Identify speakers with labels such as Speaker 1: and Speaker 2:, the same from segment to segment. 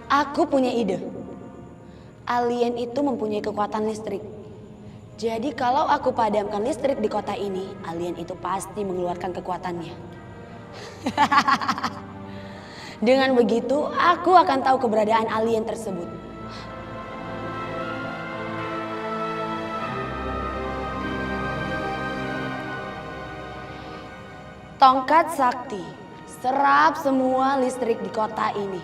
Speaker 1: Aku punya ide. Alien itu mempunyai kekuatan listrik. Jadi kalau aku padamkan listrik di kota ini, alien itu pasti mengeluarkan kekuatannya. Dengan begitu, aku akan tahu keberadaan alien tersebut. Tongkat sakti, serap semua listrik di kota ini.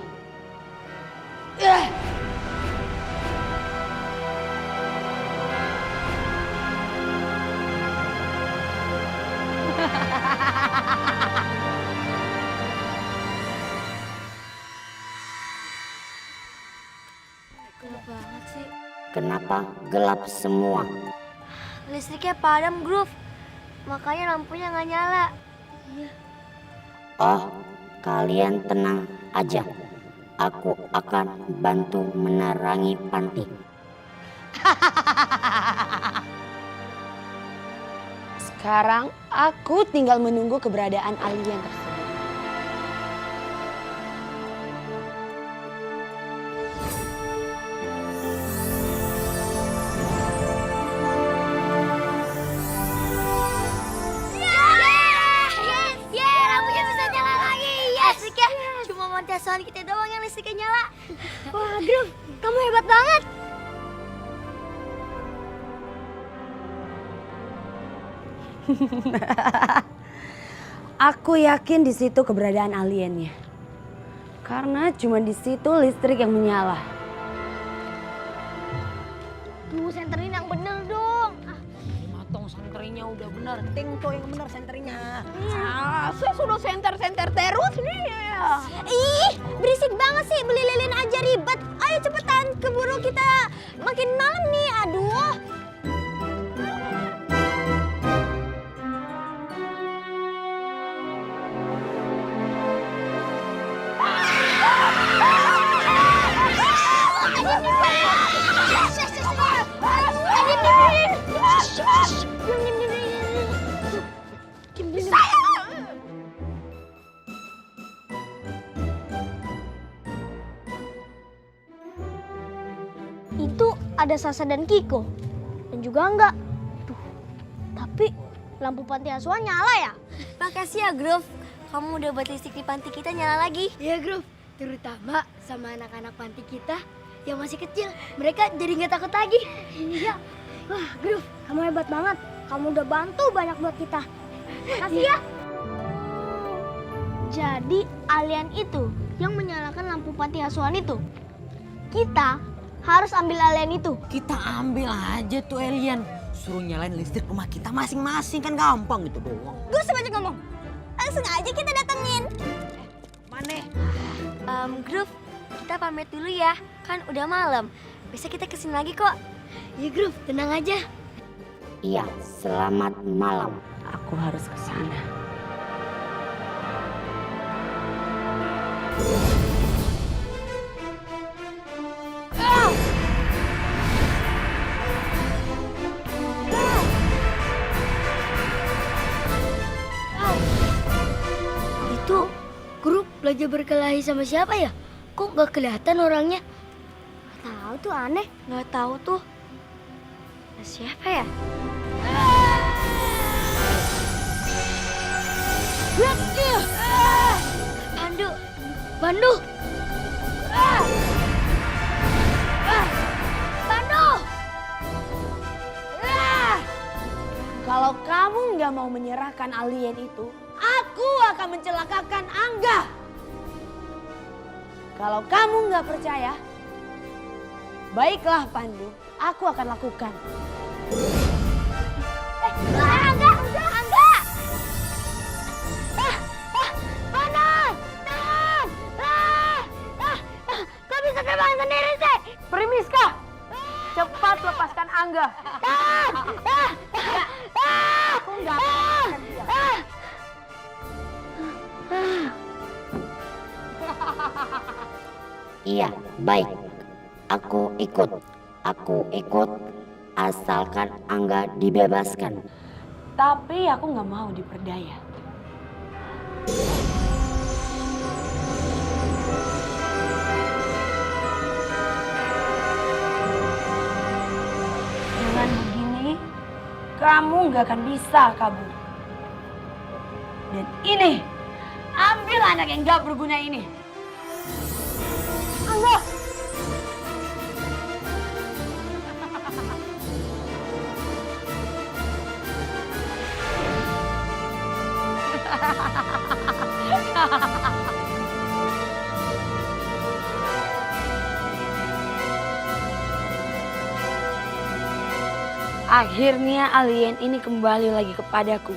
Speaker 2: Gelap banget sih.
Speaker 3: Kenapa gelap semua?
Speaker 2: Listriknya padam, Groove. Makanya lampunya nggak nyala. Iya.
Speaker 3: Oh, kalian tenang aja. Aku akan bantu menerangi panti.
Speaker 1: Sekarang aku tinggal menunggu keberadaan alien tersebut.
Speaker 2: Lampunya bisa nyala lagi. Yes. Listriknya cuma mantasan kita doang yang listriknya nyala. Wah, Groove, kamu hebat banget.
Speaker 1: Aku yakin di situ keberadaan aliennya. Karena cuma di situ listrik yang menyala.
Speaker 2: Tuh, senterin yang bener dong.
Speaker 4: Matong senternya udah bener, Tingto yang bener senternya. Saya sudah senter terus nih.
Speaker 2: Ih, berisik banget sih, beli lilin aja ribet. Ayo cepetan, keburu kita makin malam nih, aduh. Itu ada Sasa dan Kiko. Dan juga enggak. Duh, tapi lampu panti asuhan nyala ya? Makasih ya, Groove. Kamu udah buat listrik di panti kita nyala lagi.
Speaker 5: Iya, Groove. Terutama sama anak-anak panti kita yang masih kecil. Mereka jadi nggak takut lagi. Iya. Wah, Groove, kamu hebat banget. Kamu udah bantu banyak buat kita. Makasih ya.
Speaker 2: Jadi alien itu yang menyalakan lampu panti asuhan itu. Kita harus ambil alien itu.
Speaker 4: Kita ambil aja tuh alien. Suruh nyalain listrik rumah kita masing-masing, kan gampang gitu doang.
Speaker 2: Gue sebanyak ngomong. Langsung aja kita datengin.
Speaker 4: Mana?
Speaker 2: Groove, kita pamit dulu ya. Kan udah malam. Besok kita kesini lagi kok.
Speaker 5: Iya, Groove, tenang aja.
Speaker 3: Iya, selamat malam.
Speaker 1: Aku harus ke sana.
Speaker 5: Itu Groove belajar berkelahi sama siapa ya? Kok nggak kelihatan orangnya?
Speaker 2: Tahu tuh aneh. Nggak tahu tuh. Siapa ya? Pandu.
Speaker 5: Pandu!
Speaker 2: Pandu!
Speaker 1: Kalau kamu nggak mau menyerahkan alien itu, aku akan mencelakakan Angga. Kalau kamu nggak percaya, baiklah Pandu, aku akan lakukan.
Speaker 2: Angga! Angga! Panas! Tahan! Kok bisa terbang sendiri sih?
Speaker 1: Primiska, cepat lepaskan Angga. Aku nggak akan lepaskan dia.
Speaker 3: Iya, baik. Aku ikut. Aku ikut asalkan Angga dibebaskan.
Speaker 1: Tapi aku nggak mau diperdaya. kamu gak akan bisa kabur. Dan ini, ambil anak yang gak berguna ini. Allah! Akhirnya alien ini kembali lagi kepadaku.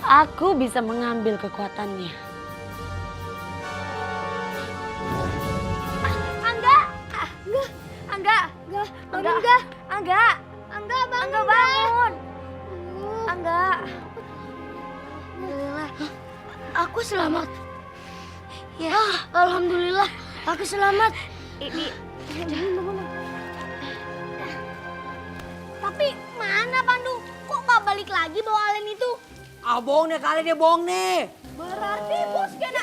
Speaker 1: Aku bisa mengambil kekuatannya.
Speaker 2: Angga bangun. Angga. Alhamdulillah.
Speaker 5: Aku selamat. Ya, alhamdulillah. Aku selamat.
Speaker 2: Tapi mana Pandu? Kok gak balik lagi bawa alien itu?
Speaker 4: Ah bohong nih kali dia bohong nih.
Speaker 2: Berarti bos kena.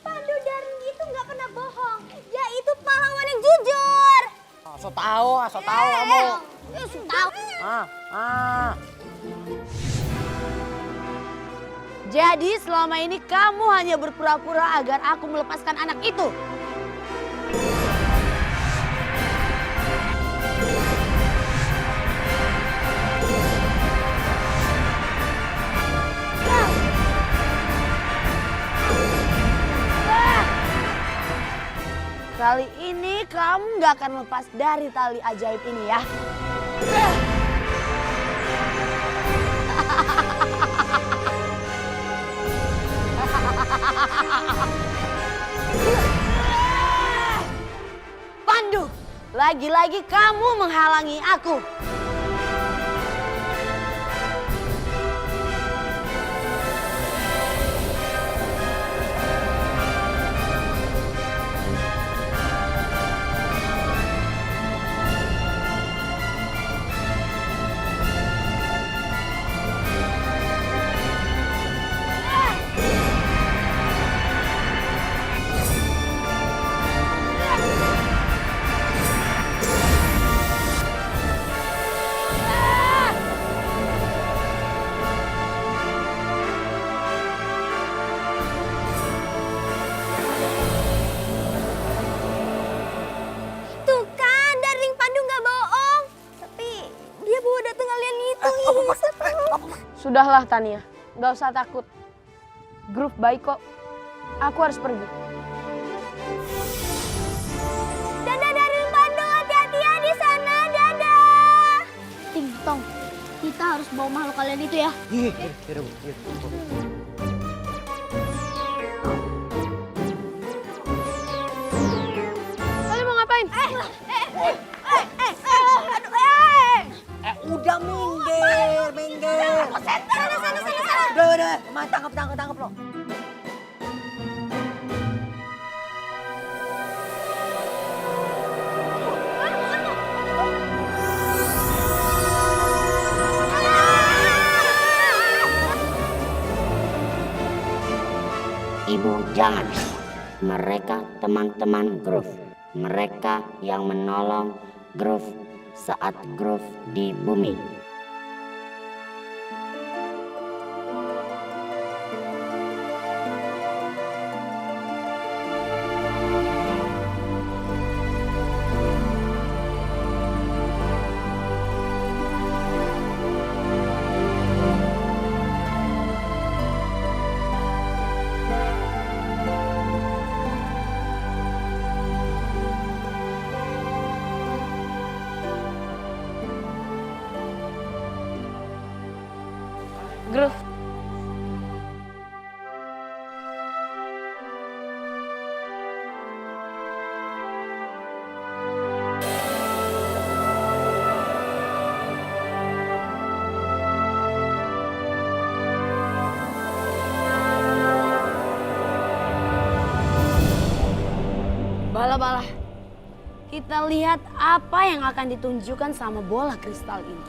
Speaker 2: Pandu Darni itu gak pernah bohong. Dia itu pahlawan yang jujur.
Speaker 4: So tahu kamu.
Speaker 2: Tahu.
Speaker 1: Jadi selama ini kamu hanya berpura-pura agar aku melepaskan anak itu. Kali ini kamu gak akan lepas dari tali ajaib ini ya. Pandu, lagi-lagi kamu menghalangi aku.
Speaker 2: Tuh kan, Darling Pandu gak bohong. Tapi dia bawa datang alien itu.
Speaker 1: Sudahlah Tania, gak usah takut. Groove baik kok. Aku harus pergi.
Speaker 2: Dadah Darling Pandu, hati-hati ya di sana. Dadah.
Speaker 5: Ting Tong, kita harus bawa makhluk kalian itu ya.
Speaker 1: Kalian mau ngapain?
Speaker 4: Udah minggir. Sana. Udah, tangkap lo.
Speaker 3: Ibu jangan. Mereka teman-teman Groove. Mereka yang menolong Groove saat Groove di bumi.
Speaker 1: Groove. Bala-bala, kita lihat apa yang akan ditunjukkan sama bola kristal ini.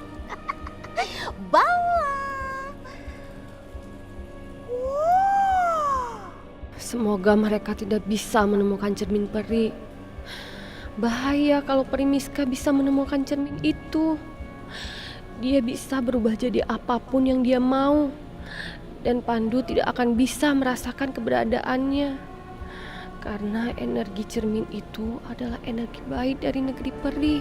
Speaker 6: Semoga mereka tidak bisa menemukan cermin peri. Bahaya kalau peri Miska bisa menemukan cermin itu. dia bisa berubah jadi apapun yang dia mau. Dan Pandu tidak akan bisa merasakan keberadaannya. Karena energi cermin itu adalah energi baik dari negeri peri.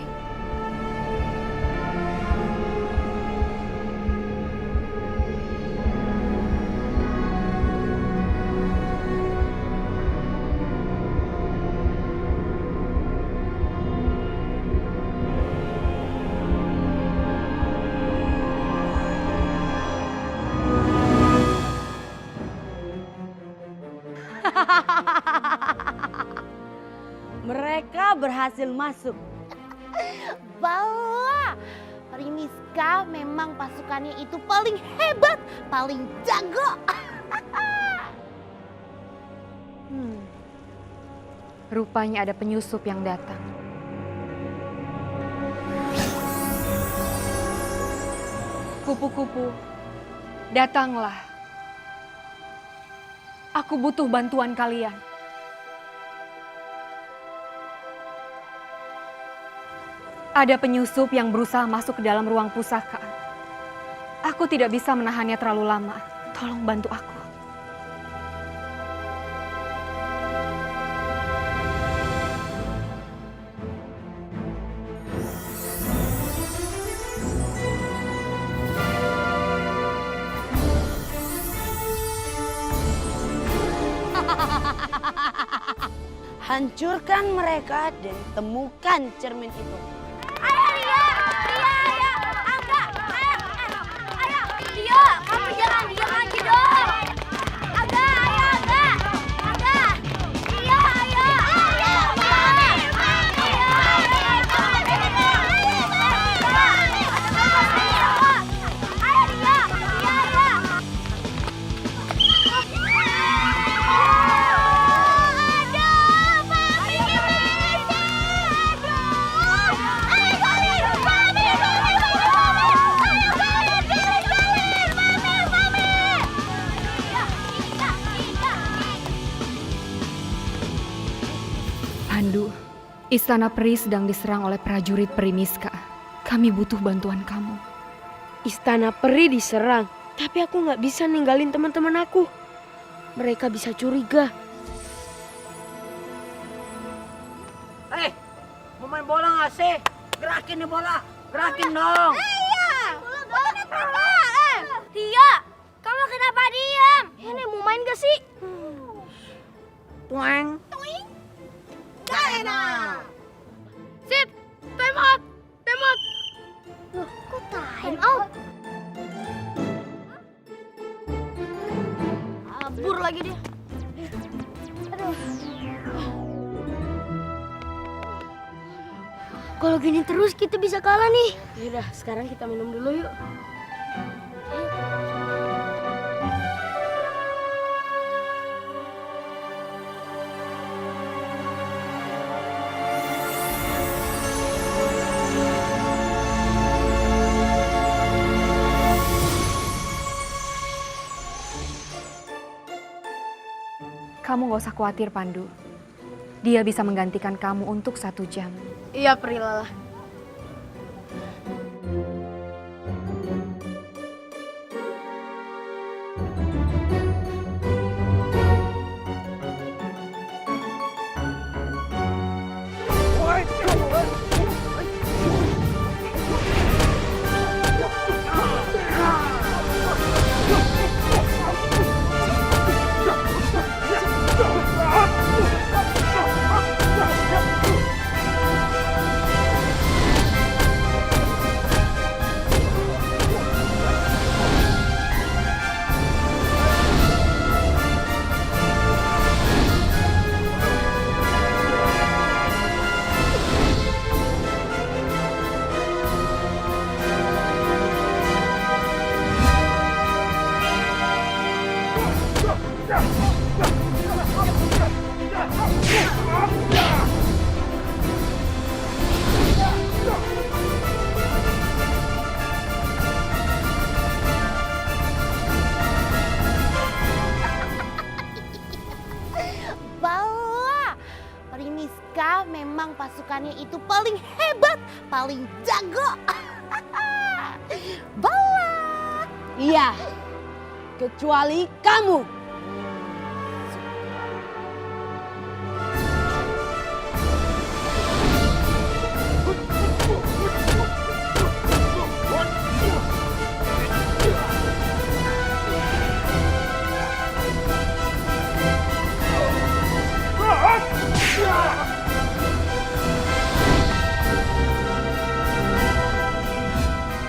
Speaker 1: Mereka berhasil masuk.
Speaker 7: Bala, Primiska memang pasukannya itu paling hebat, paling jago.
Speaker 8: Rupanya ada penyusup yang datang. Kupu-kupu, datanglah. Aku butuh bantuan kalian. Ada penyusup yang berusaha masuk ke dalam ruang pusaka. Aku tidak bisa menahannya terlalu lama. Tolong bantu aku.
Speaker 1: Hancurkan mereka dan temukan cermin itu.
Speaker 2: Kamu jangan diam aja dong. Aga, ayo, Aga. Aga. Iya, ayo. Ayo, Mami.
Speaker 8: Pandu, Istana Peri sedang diserang oleh prajurit Primiska. Kami butuh bantuan kamu.
Speaker 6: Istana Peri diserang, tapi aku nggak bisa ninggalin teman-teman aku. Mereka bisa curiga.
Speaker 4: Mau main bola nggak sih? Gerakin nih bola, gerakin dong.
Speaker 2: Tia, kamu kenapa diam? Ini mau main gak sih?
Speaker 4: Tueng.
Speaker 2: Gak enak. Sip, time out. Time out. Loh, kok time out? Kabur lagi dia. Aduh. Kalau gini terus kita bisa kalah nih.
Speaker 6: Yaudah, sekarang kita minum dulu yuk.
Speaker 8: Kamu gak usah khawatir, Pandu. Dia bisa menggantikan kamu untuk 1 jam.
Speaker 6: Iya, Prilala.
Speaker 7: Bala, Primiska memang pasukannya itu paling hebat, paling jago. Bala.
Speaker 1: Iya, kecuali kamu.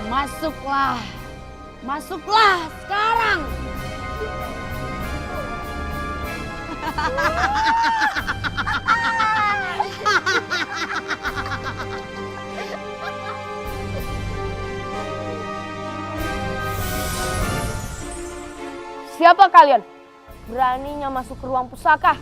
Speaker 1: Masuklah, masuklah sekarang.
Speaker 2: Siapa kalian? Beraninya masuk ke ruang pusaka?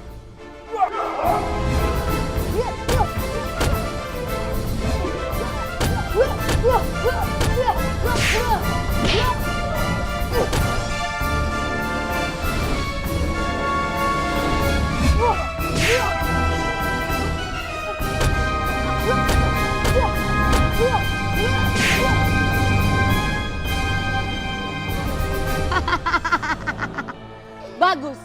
Speaker 1: Bagus.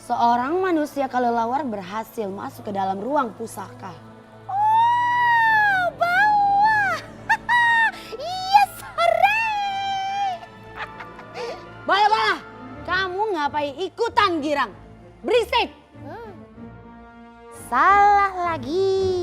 Speaker 1: Seorang manusia kelelawar berhasil masuk ke dalam ruang pusaka.
Speaker 7: Oh, Bala. Yes, hooray.
Speaker 1: Bala-bala, kamu ngapain ikutan girang? Berisik.
Speaker 7: Salah lagi.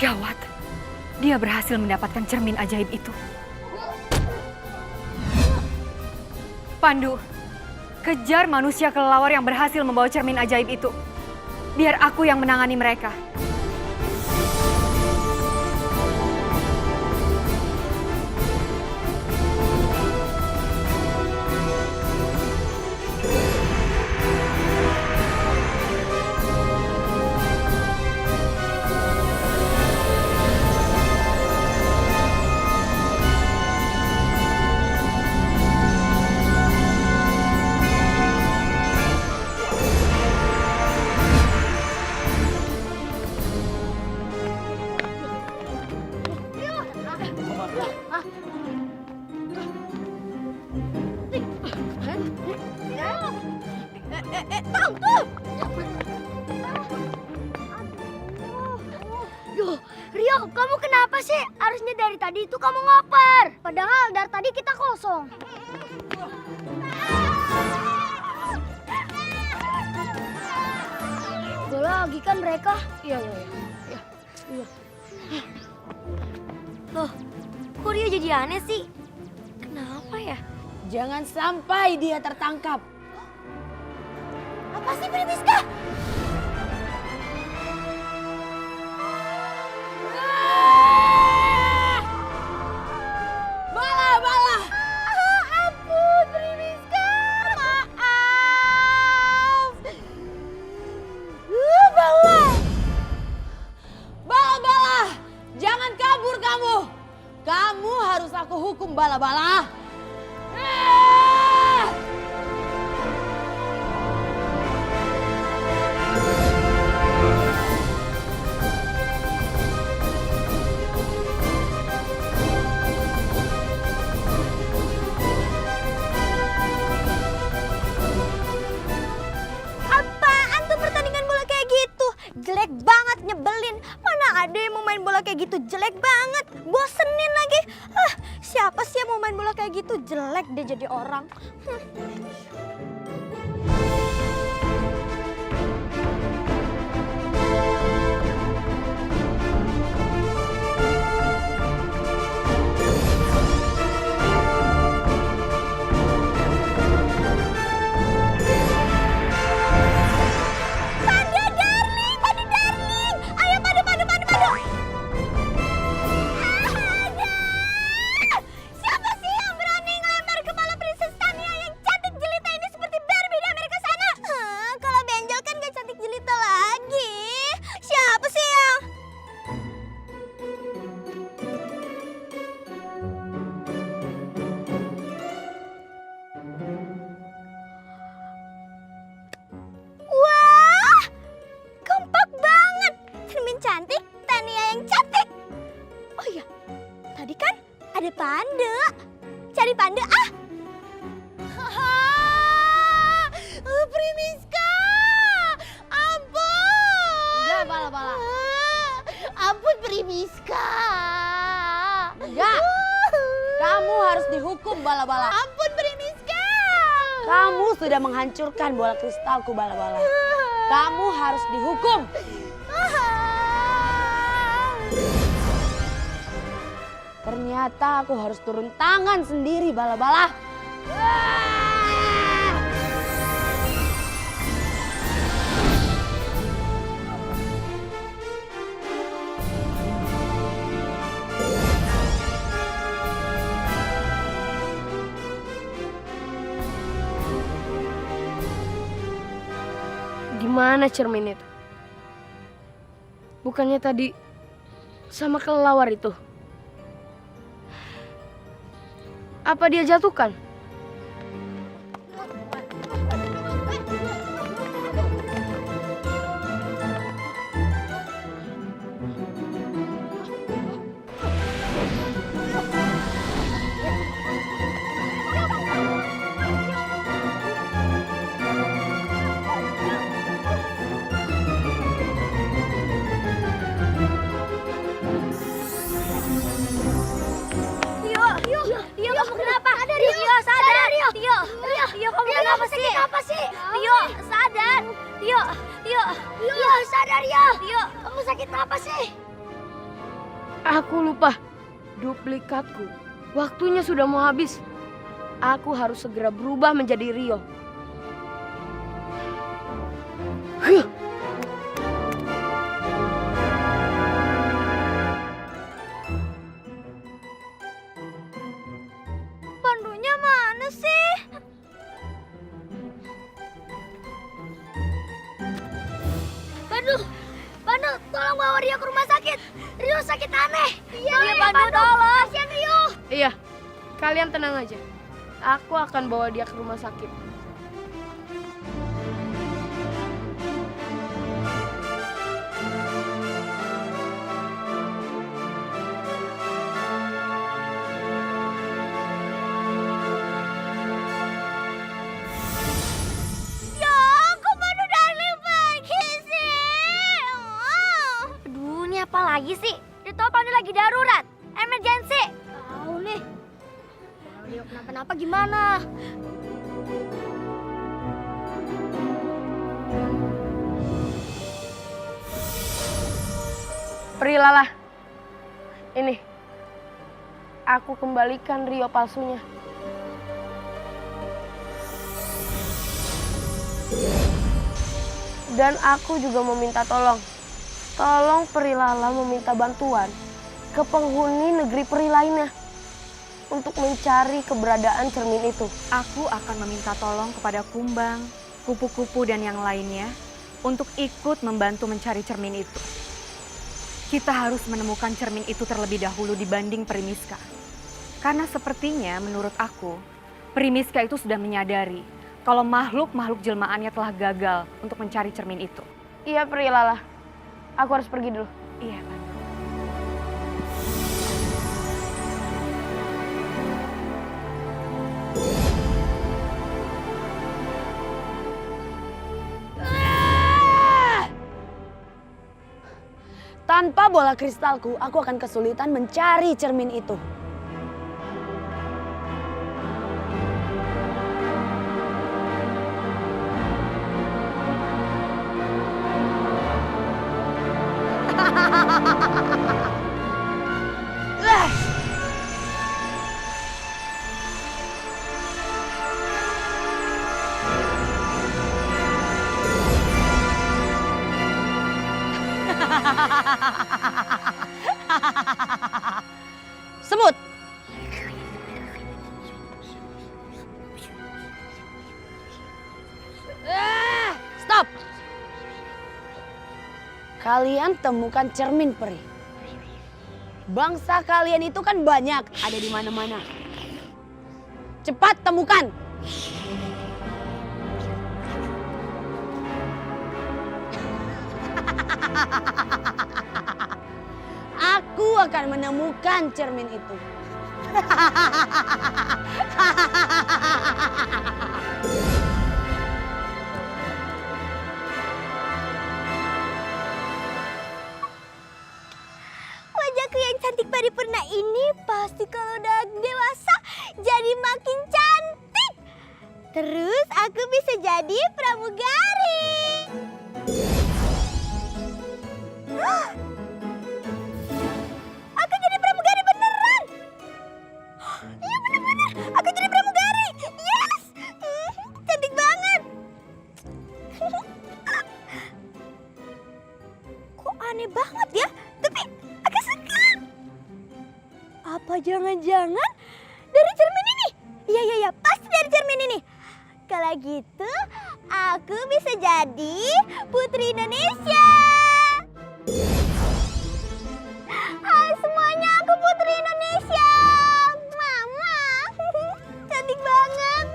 Speaker 8: Gawat, dia berhasil mendapatkan cermin ajaib itu. Pandu, kejar manusia kelelawar yang berhasil membawa cermin ajaib itu. Biar aku yang menangani mereka.
Speaker 5: Duh, Rio, kamu kenapa sih? Harusnya dari tadi itu kamu ngoper. Padahal dari tadi kita kosong. Udah lagi kan mereka?
Speaker 2: Iya. Loh, kok Rio jadi aneh sih? Kenapa ya?
Speaker 1: Jangan sampai dia tertangkap.
Speaker 7: Apa sih Primiska?
Speaker 1: Bala-bala.
Speaker 7: Ampun Primiska, maaf. Bala.
Speaker 1: Bala-bala, jangan kabur kamu. Kamu harus aku hukum bala-bala.
Speaker 7: Apaan tuh pertandingan bola kayak gitu? Jelek banget, nyebelin. Mana ada yang mau main bola kayak gitu? Jelek banget, bosenin lagi. Siapa sih yang mau main bola kayak gitu? Jelek deh jadi orang. Panda Darling!
Speaker 1: bala-bala.
Speaker 7: Ampun Primiska.
Speaker 1: Kamu sudah menghancurkan bola kristalku, bala-bala. Kamu harus dihukum. Ternyata aku harus turun tangan sendiri, bala-bala.
Speaker 6: Di mana cermin itu? Bukannya tadi sama kelelawar itu? Apa dia jatuhkan?
Speaker 2: Rio, kamu kenapa? Rio, sadar. Rio, kamu kenapa sih? Apa sih? Rio, sadar. Rio, sadar Rio. Rio, kamu sakit apa sih?
Speaker 6: Aku lupa. Duplikatku. Waktunya sudah mau habis. Aku harus segera berubah menjadi Rio.
Speaker 7: Pandunya mana sih?
Speaker 2: Pandu, tolong bawa Rio ke rumah sakit. Rio sakit aneh.
Speaker 7: Iya, Pandu, tolong.
Speaker 2: Kasihan Rio.
Speaker 6: Iya, kalian tenang aja. Aku akan bawa dia ke rumah sakit.
Speaker 7: Ya, kok Pandu darling pergi sih?
Speaker 2: Aduh, ini apa lagi sih? Dia tahu Pandu lagi darurat. Emergency.
Speaker 7: Tahu nih. Kalau Rio kenapa-napa gimana?
Speaker 6: Perilalah. Ini. Aku kembalikan Rio palsunya. Dan aku juga meminta tolong. Tolong Perilala meminta bantuan ke penghuni negeri peri lainnya untuk mencari keberadaan cermin itu.
Speaker 8: Aku akan meminta tolong kepada Kumbang, kupu-kupu dan yang lainnya untuk ikut membantu mencari cermin itu. Kita harus menemukan cermin itu terlebih dahulu dibanding Primiska. Karena sepertinya menurut aku, Primiska itu sudah menyadari kalau makhluk-makhluk jelmaannya telah gagal untuk mencari cermin itu.
Speaker 6: Iya Perilala, aku harus pergi dulu.
Speaker 8: Iya, Pak.
Speaker 1: Tanpa bola kristalku, aku akan kesulitan mencari cermin itu. Semut. Stop. Kalian temukan cermin peri. Bangsa kalian itu kan banyak, ada di mana-mana. Cepat temukan. Aku akan menemukan cermin itu.
Speaker 7: Wajahku yang cantik paripurna ini pasti kalau udah dewasa jadi makin cantik. Terus aku bisa jadi pramugari. Aku jadi pramugari beneran. Iya bener-bener, aku jadi pramugari. Yes, cantik banget. Kok aneh banget ya, tapi aku suka. Apa jangan-jangan dari cermin ini? Iya, pasti dari cermin ini. Kalau gitu, aku bisa jadi Putri Indonesia. Hai semuanya, aku Putri Indonesia. Mama, cantik banget.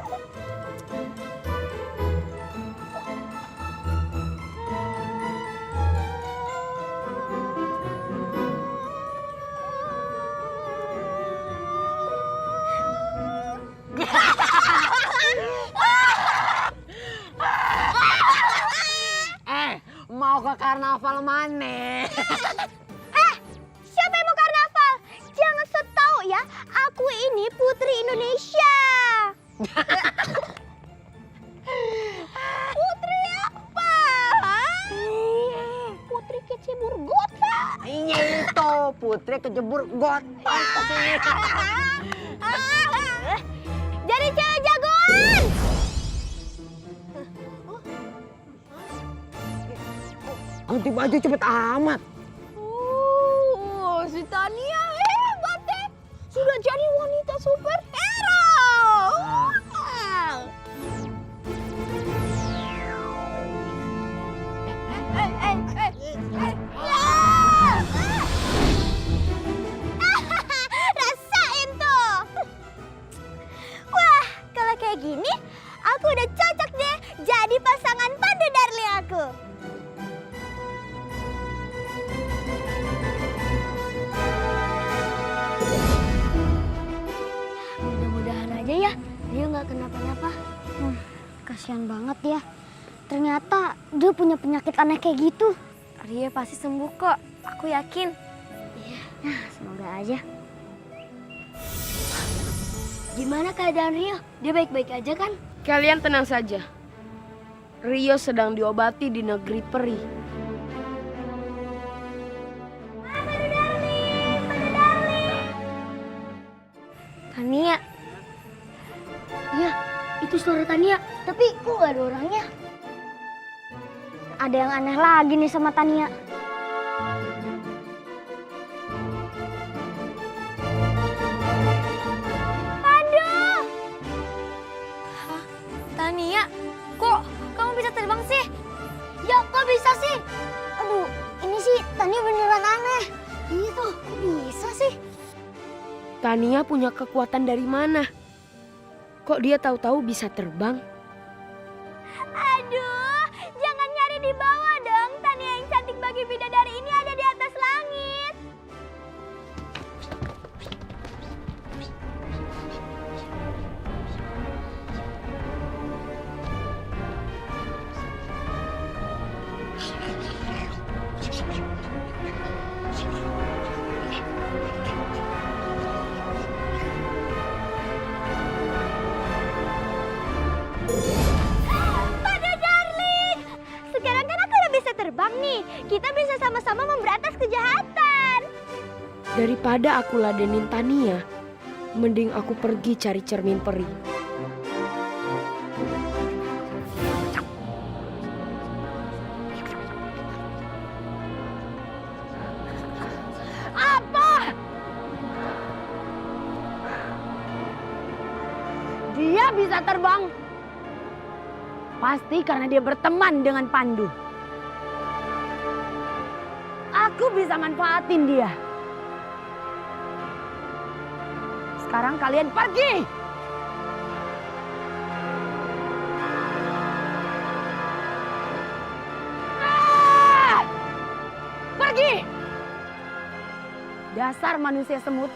Speaker 4: Mau ke karnaval mana?
Speaker 7: Siapa yang mau karnaval? Jangan so tau ya, aku ini Putri Indonesia. Putri apa? Putri kecebur gota.
Speaker 4: Iya itu, Putri kejebur got.
Speaker 7: Jadi cewek jagoan.
Speaker 4: Ganti baju cepet amat.
Speaker 7: Si Tania hebat deh. Sudah jadi wanita superhero. Rasain tuh. Wah, kalau kayak gini, aku udah cocok deh jadi pasangan Pandu Darling aku. Mudah-mudahan aja ya, dia nggak kenapa-napa. Kasihan banget ya. Ternyata dia punya penyakit aneh kayak gitu. Ria pasti sembuh kok, aku yakin. Iya, nah semoga aja. Gimana keadaan Rio? Dia baik-baik aja kan?
Speaker 6: Kalian tenang saja. Rio sedang diobati di negeri peri.
Speaker 7: Tania. Iya, itu suara Tania. Tapi kok gak ada orangnya? Ada yang aneh lagi nih sama Tania. Pandu! Hah? Tania, kok kamu bisa terbang sih? Ya, kok bisa sih? Aduh, ini sih Tania beneran aneh. Iya tuh, kok bisa sih?
Speaker 6: Tania punya kekuatan dari mana? Kok dia tahu-tahu bisa terbang?
Speaker 7: Aduh, jangan nyari di bawah dong. Tania yang cantik bagi bidadari ini ada di atas langit. Kita bisa sama-sama memberantas kejahatan.
Speaker 6: Daripada aku ladenin Tania, mending aku pergi cari cermin peri.
Speaker 7: Apa?
Speaker 1: Dia bisa terbang. Pasti karena dia berteman dengan Pandu. Aku bisa manfaatin dia. Sekarang kalian pergi. Pergi. Dasar manusia semut.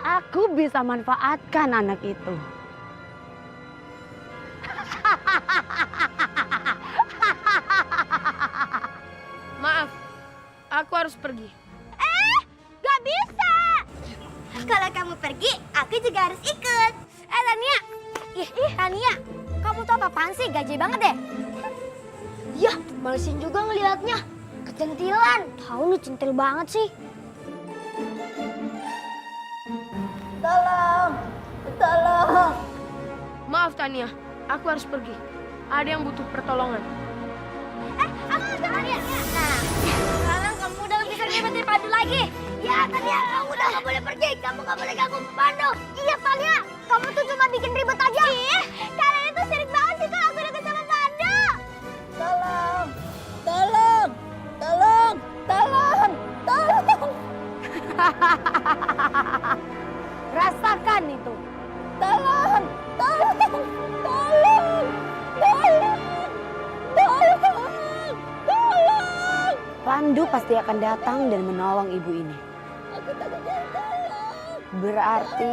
Speaker 1: Aku bisa manfaatkan anak itu.
Speaker 6: Maaf, aku harus pergi.
Speaker 7: Gak bisa.
Speaker 5: kamu pergi, aku juga harus ikut. Tania. Ih, Tania. Kamu tuh apa-apaan sih? Gaje banget deh.
Speaker 2: Yah, malesin juga ngelihatnya. Kecentilan. Tahu nih centil banget sih.
Speaker 6: Maaf Tania, aku harus pergi. Ada yang butuh pertolongan.
Speaker 5: Aku juga Tania. Nah, sekarang kamu udah bisa ngebetin Pandu lagi. Ya, Tania, kamu udah gak boleh pergi. Kamu gak boleh ganggu Pandu. Iya, Tania. Kamu tuh cuma bikin ribet aja. Ih, kalian itu sirik banget sih kalau aku deket sama Pandu. Tolong.
Speaker 1: Rasakan itu. Pandu pasti akan datang dan menolong ibu ini. Berarti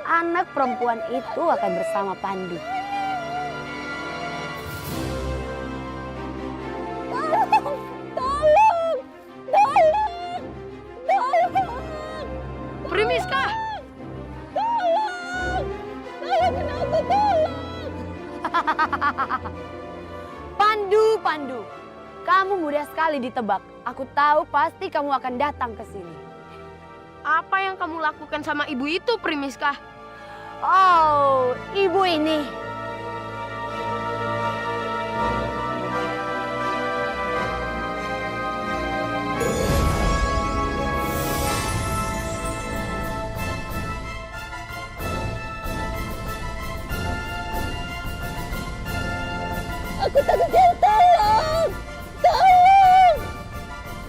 Speaker 1: anak perempuan itu akan bersama Pandu.
Speaker 6: Primiska!
Speaker 1: Pandu, kamu mudah sekali ditebak. Aku tahu pasti kamu akan datang ke sini.
Speaker 6: Apa yang kamu lakukan sama ibu itu, Primiska?
Speaker 1: Oh, ibu ini.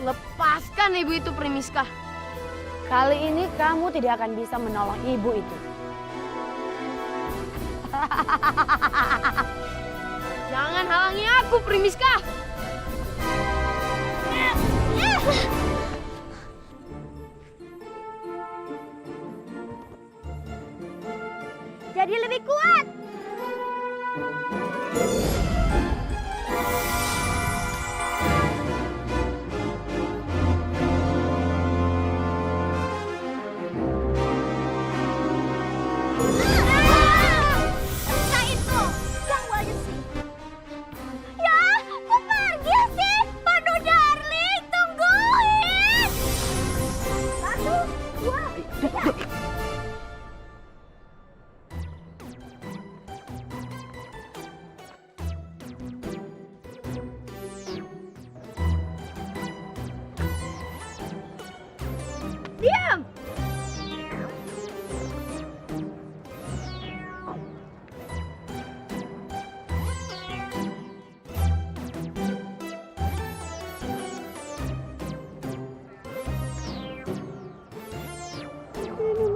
Speaker 6: Lepaskan ibu itu, Primiska.
Speaker 1: Kali ini kamu tidak akan bisa menolong ibu itu.
Speaker 6: Jangan halangi aku, Primiska.
Speaker 5: Jadi lebih kuat.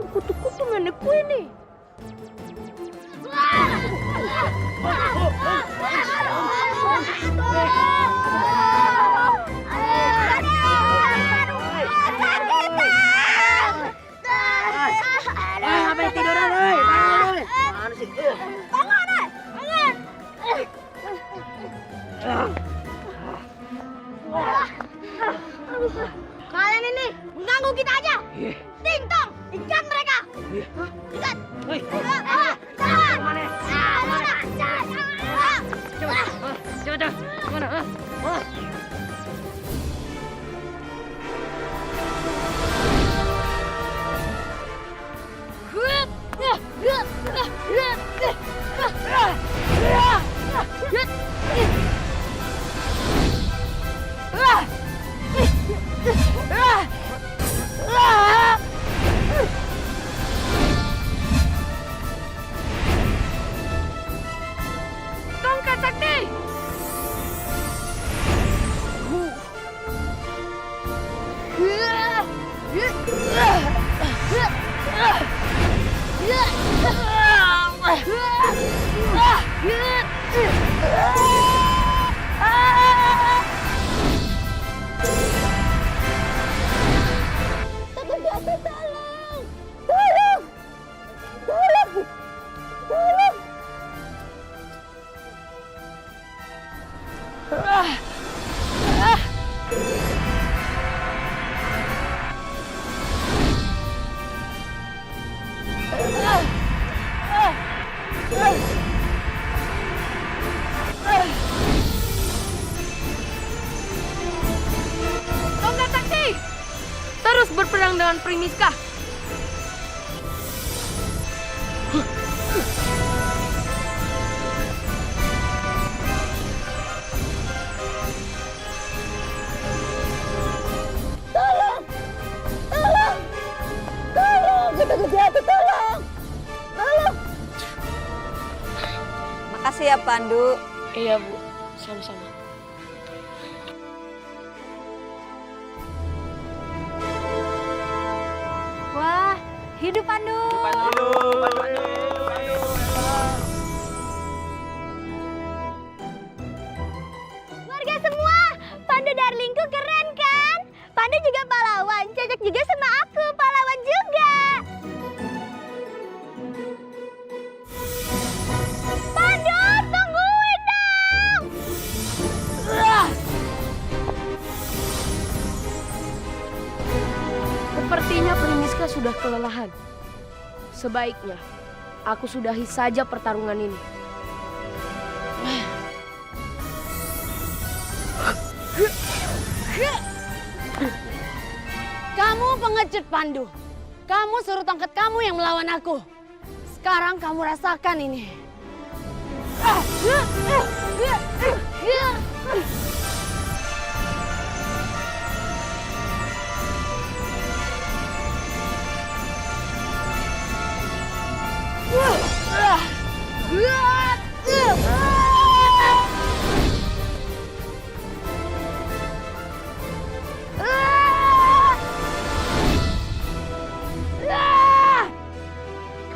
Speaker 6: Kutu-kutu nenekku ini.
Speaker 4: Sampai tiduran, woi. Mana sih?
Speaker 5: Kalian ini mengganggu kita aja. Ting-tong, ikat mereka. Ikat. Jangan.
Speaker 4: Mana? Coba. Mana?
Speaker 6: Primiska.
Speaker 7: Makasih ya Pandu.
Speaker 6: Iya Bu, sama-sama.
Speaker 7: Wah, hidup Pandu. Warga semua, Pandu darlingku keren kan? Pandu juga pahlawan, cocok juga sama aku, pahlawan juga. Pandu, tungguin dong!
Speaker 6: Sepertinya Primiska sudah kelelahan. Sebaiknya aku sudahi saja pertarungan ini.
Speaker 1: Kamu pengecut Pandu. Kamu suruh tongkat kamu yang melawan aku. Sekarang kamu rasakan ini.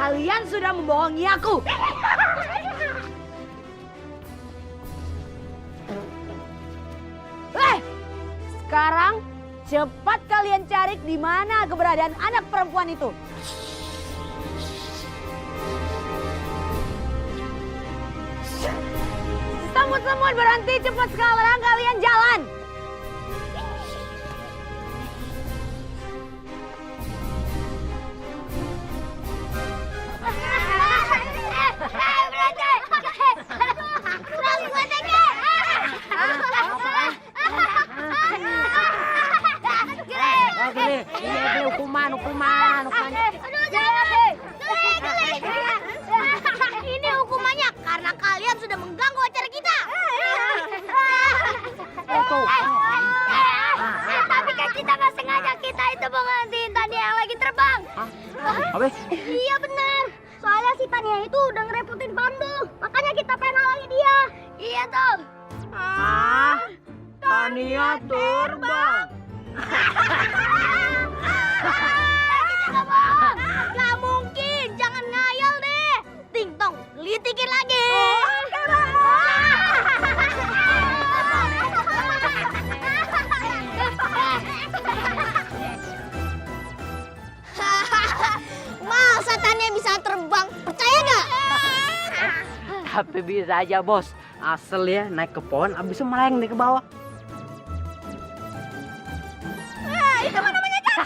Speaker 6: Kalian sudah membohongi aku.
Speaker 1: Sekarang cepat kalian cari di mana keberadaan anak perempuan itu. Semut-semut berhenti, cepat sekarang kalian jalan.
Speaker 4: Hukuman.
Speaker 7: Ini hukumannya karena kalian sudah mengganggu acara kita. Tapi kan kita nggak sengaja, kita itu mau ngantiin Tania yang lagi terbang.
Speaker 4: Apa?
Speaker 7: Iya benar. Soalnya si Tania itu udah ngerepotin Pandu, makanya kita pengen halangi dia. Iya tuh.
Speaker 4: Tania terbang.
Speaker 7: Kita nggak bohong. Nggak mungkin, jangan ngayal deh. Ting tong, litikin lagi. Masa Tania bisa terbang? Percaya nggak?
Speaker 4: Tapi bisa aja bos. Asal ya naik ke pohon, abis itu melayang nih ke bawah.
Speaker 7: Itu mana namanya jatuh?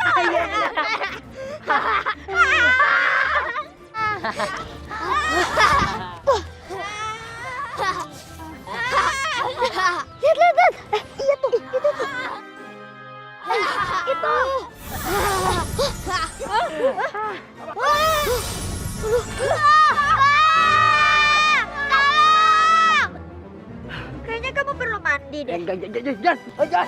Speaker 7: Lihat. Iya tuh, itu tuh. Itu. Kayaknya kamu perlu mandi deh.
Speaker 4: Jangan.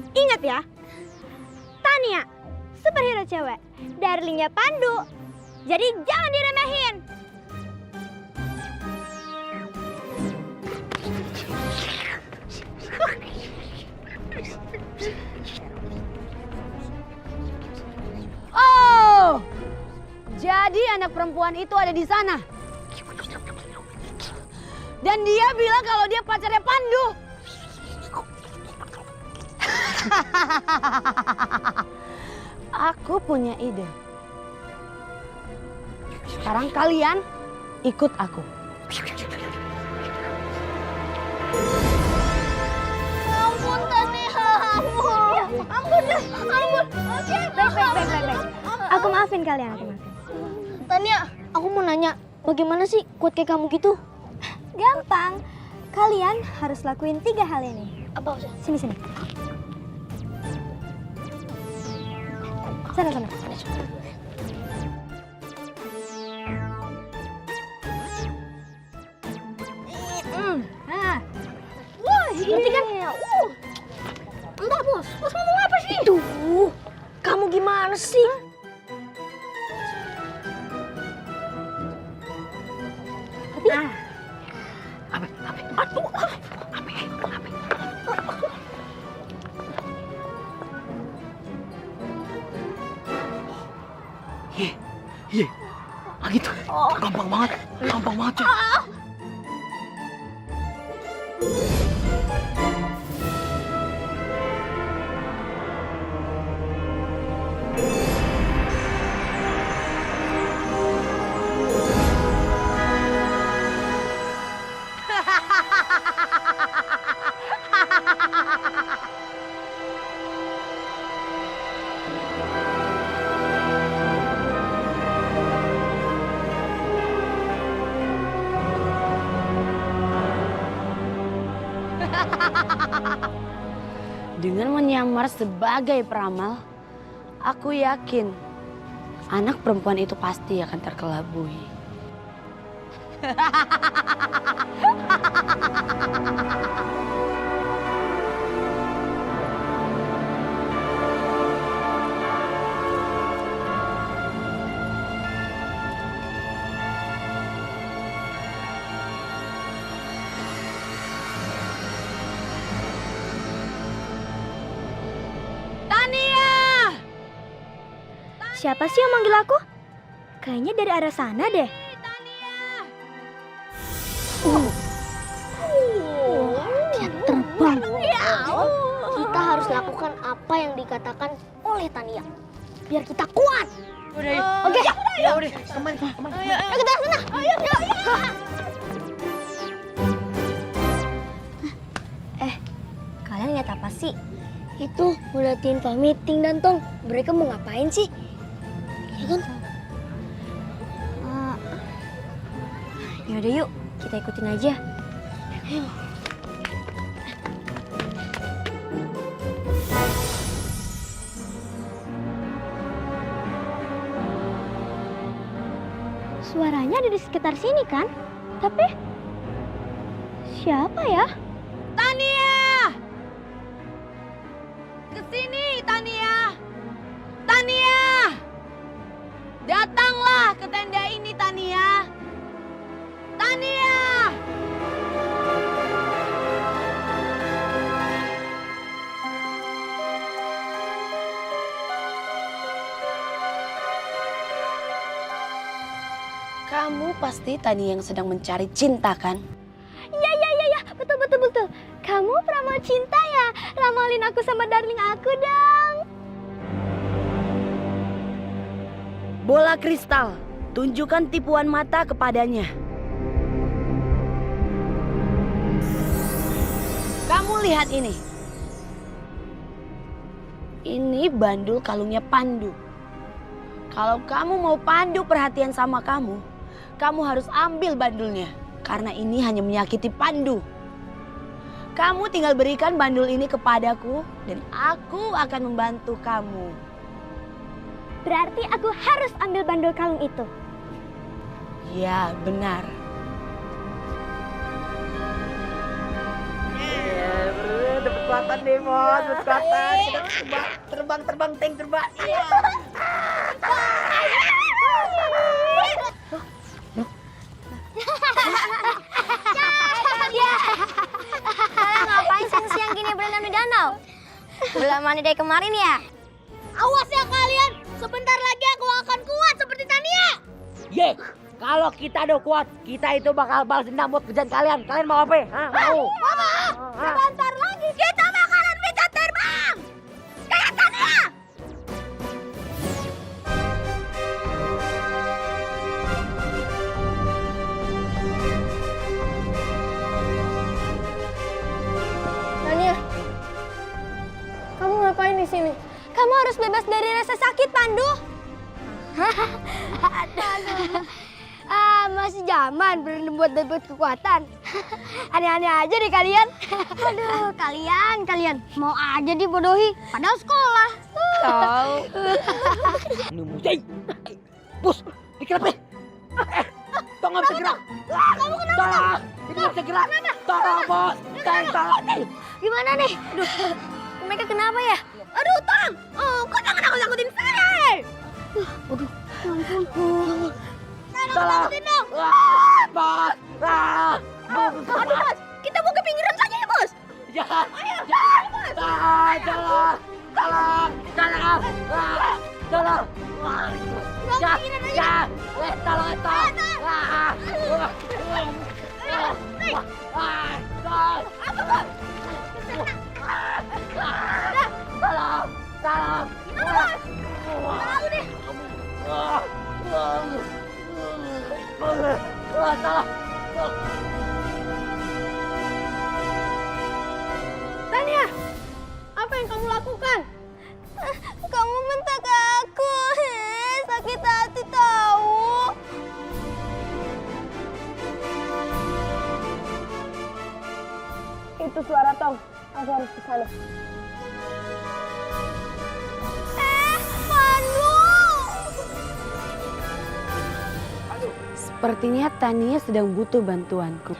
Speaker 7: Ingat ya, Tania, superhero cewek, darlingnya Pandu. Jadi jangan diremehin.
Speaker 1: Oh, jadi anak perempuan itu ada di sana. Dan dia bilang kalau dia pacarnya Pandu. Aku punya ide. Sekarang kalian ikut aku.
Speaker 7: Ampun Tania, ampun. Oke, baik. Aku maafin kalian, aku maafin. Tania, aku mau nanya, bagaimana sih kuat kayak kamu gitu?
Speaker 5: gampang. Kalian harus lakuin 3 hal ini.
Speaker 2: Apa Ustaz?
Speaker 5: Sini. Sana. Nah. Wah, ngerti kan?
Speaker 2: Enggak, Bos. Bos ngomong apa sih? Duh, kamu gimana sih?
Speaker 4: Iya. Ah gitu. Gampang banget. Cek.
Speaker 1: Dengan menyamar sebagai peramal, aku yakin anak perempuan itu pasti akan terkelabui.
Speaker 5: Siapa sih yang manggil aku? Kayaknya dari arah sana deh.
Speaker 2: Dia terbang. Kita harus lakukan apa yang dikatakan oleh Tania. Biar kita kuat.
Speaker 4: Udah yuk.
Speaker 2: Oke.
Speaker 4: Ya udah, kemana?
Speaker 2: Ayo kita sana. Ayo.
Speaker 5: Kalian lihat apa sih?
Speaker 2: Itu ngeliatin meeting dan Tong. Mereka mau ngapain sih? Ya kan?
Speaker 5: Yaudah yuk, kita ikutin aja. Suaranya ada di sekitar sini kan? Tapi siapa ya?
Speaker 1: Tania! Kesini, Tania! Tania! Datanglah ke tenda ini, Tania! Tania! Kamu pasti Tania yang sedang mencari cinta, kan?
Speaker 5: Iya, betul. Kamu peramal cinta ya? Ramalin aku sama darling aku dong.
Speaker 1: Bola kristal, tunjukkan tipuan mata kepadanya. Kamu lihat ini. Ini bandul kalungnya Pandu. Kalau kamu mau Pandu perhatian sama kamu harus ambil bandulnya. Karena ini hanya menyakiti Pandu. Kamu tinggal berikan bandul ini kepadaku dan aku akan membantu kamu.
Speaker 5: Berarti aku harus ambil bandul kalung itu.
Speaker 1: Ya, benar.
Speaker 4: Dapat kekuatan deh, Mon. Dapat kekuatan. Kita terbang, tank terbang. Iya.
Speaker 2: Kalian ngapain siang-siang gini berenang di danau? Belum mandi dari kemarin ya? Awas ya kalian, sebentar lagi aku akan kuat seperti Tania.
Speaker 3: Ye, kalau kita udah kuat, kita itu bakal balas dendam buat kerjaan kalian. Kalian mau apa? Hah? Mau?
Speaker 2: Sebentar lagi kita bakalan bisa terbang. Kayak Tania.
Speaker 5: Tania, kamu ngapain di sini? Kamu harus bebas dari rasa sakit, Pandu.
Speaker 2: Masih zaman belum buat kekuatan. Aneh-aneh aja deh kalian. Aduh, kalian mau aja dibodohi padahal sekolah.
Speaker 3: Tahu. Nungguin. Bos, pikir apa? Tolong nggak bisa gerak.
Speaker 2: Kamu kenapa?
Speaker 3: Tolong, ini nggak bisa gerak. Tolong bos, tolong.
Speaker 2: Gimana nih? Aduh, mereka kenapa ya? Aduh, Tang! Oh, kok jangan nakut-nakutin saya? Aduh, ya ampun.
Speaker 3: Tolong.
Speaker 2: Nakutin dong!
Speaker 3: Bos.
Speaker 2: Aduh, Bos! Kita mau ke pinggiran saja ya, Bos?
Speaker 3: Jangan. Tolong. Tolong. Jangan. Tolong.
Speaker 2: Tania, apa yang kamu lakukan? Kamu bentak aku. Sakit hati tahu.
Speaker 6: Itu suara Tong. Aku harus ke sana.
Speaker 2: Pandu!
Speaker 1: Sepertinya Tania sedang butuh bantuanku.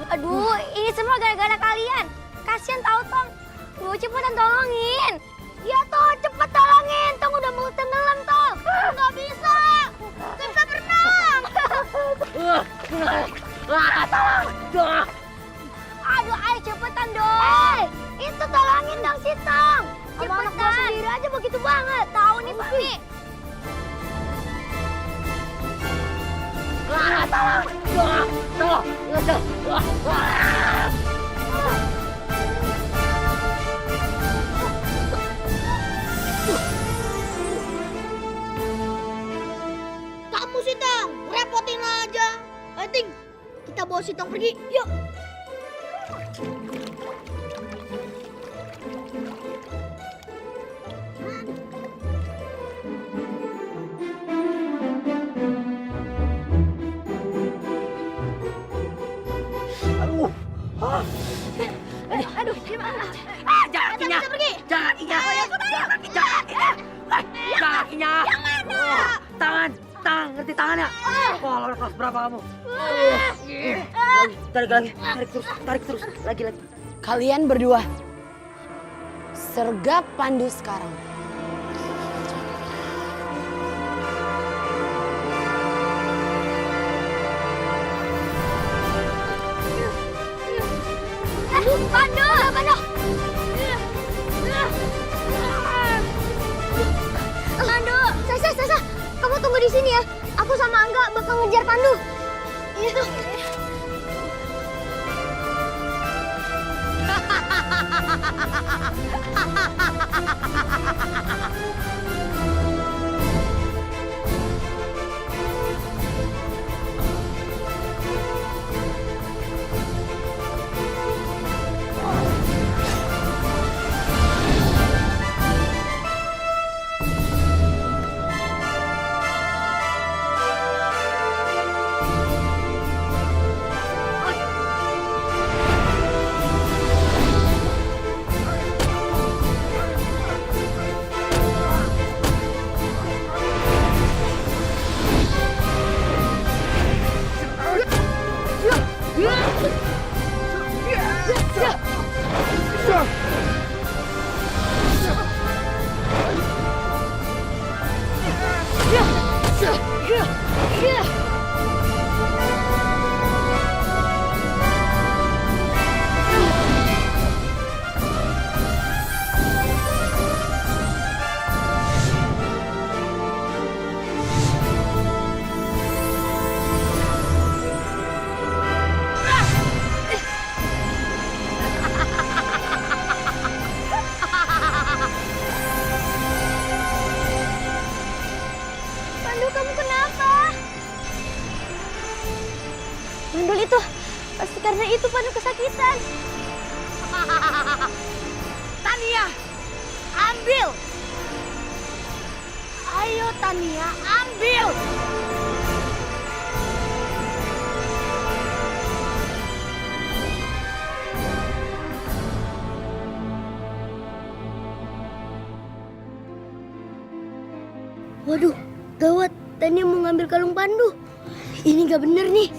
Speaker 2: Aduh, ini semua gara-gara kalian. Kasian tahu Tong. Lu cepetan tolongin. Ya Tong, cepet tolongin. Tong udah mau tenggelam Tong. Nggak bisa. Nggak bisa berenang. Aduh, ayo cepetan dong. Itu tolongin dong si Tong. Cepetan. Anak sendiri aja begitu banget. Tahu nih Pami. Kamu sih Tong, repotin aja. Ayo Ting, kita bawa si Tong pergi. Yuk. Aduh, gimana?
Speaker 3: Jangan kakinya. Jangan kakinya. Jangan kakinya.
Speaker 2: Yang mana?
Speaker 3: Tangan, ngerti tangannya? Kalau kelas berapa kamu? Tarik terus, lagi.
Speaker 1: Kalian berdua, sergap Pandu sekarang.
Speaker 2: Pandu! Pandu! Sasa, kamu tunggu di sini ya. Aku sama Angga bakal ngejar Pandu. Iya. Pandu, kamu kenapa? Mandul itu, pasti karena itu Pandu kesakitan.
Speaker 1: ambil. Ayo Tania, ambil.
Speaker 5: Waduh, gawat. Tania mau ngambil kalung Pandu. Ini gak bener nih.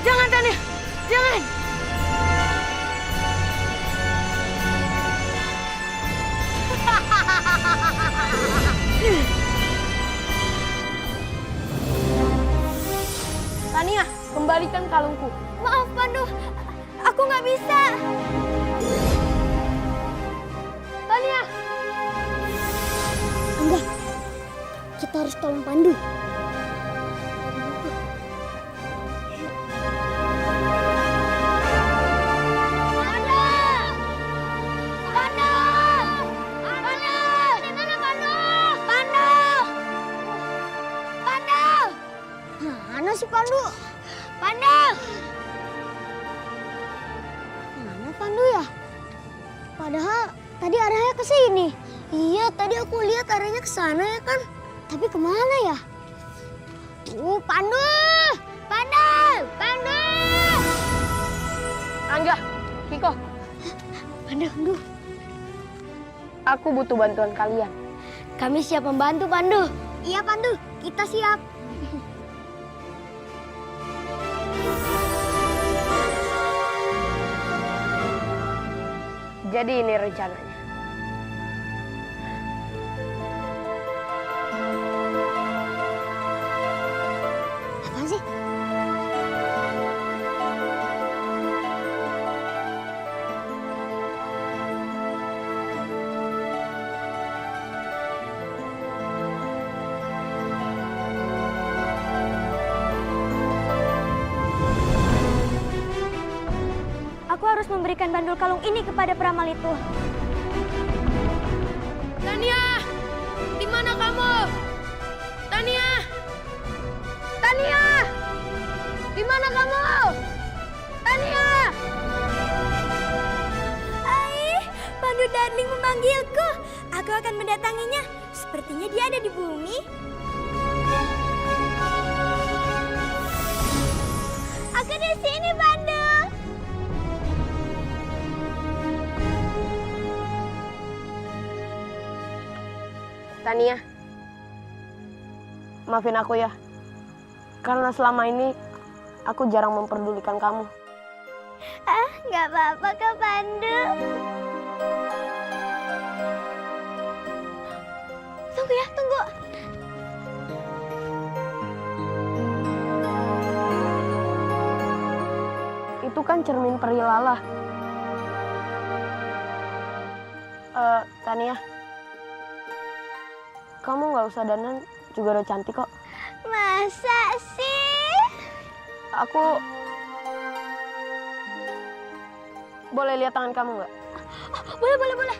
Speaker 1: Jangan Tania, jangan. Tania, kembalikan kalungku.
Speaker 7: Maaf Pandu, aku nggak bisa.
Speaker 1: Tania,
Speaker 5: Angga, kita harus tolong Pandu.
Speaker 7: Mana si Pandu? Pandu! Mana Pandu ya? Padahal tadi arahnya ke sini. Iya, tadi aku lihat arahnya ke sana ya kan. Tapi kemana ya? Pandu! Pandu! Pandu!
Speaker 1: Angga, Kiko,
Speaker 7: Pandu.
Speaker 1: aku butuh bantuan kalian.
Speaker 5: Kami siap membantu Pandu.
Speaker 7: Iya Pandu, kita siap.
Speaker 1: Jadi ini rencananya.
Speaker 7: Apaan sih? Aku harus memberikan bandul kalung ini kepada peramal itu.
Speaker 1: Tania, di mana kamu? Tania, Tania, di mana kamu? Tania.
Speaker 7: Aih, Pandu Darling memanggilku. Aku akan mendatanginya. Sepertinya dia ada di bumi. Aku di sini, Pandu.
Speaker 1: Tania, maafin aku ya. Karena selama ini aku jarang memperdulikan kamu.
Speaker 7: Nggak apa-apa, Kak Pandu. Tunggu ya, tunggu.
Speaker 1: Itu kan cermin peri Lala. Tania, kamu nggak usah dandan, juga udah cantik kok.
Speaker 7: Masa sih?
Speaker 1: Aku boleh lihat tangan kamu nggak?
Speaker 7: Boleh.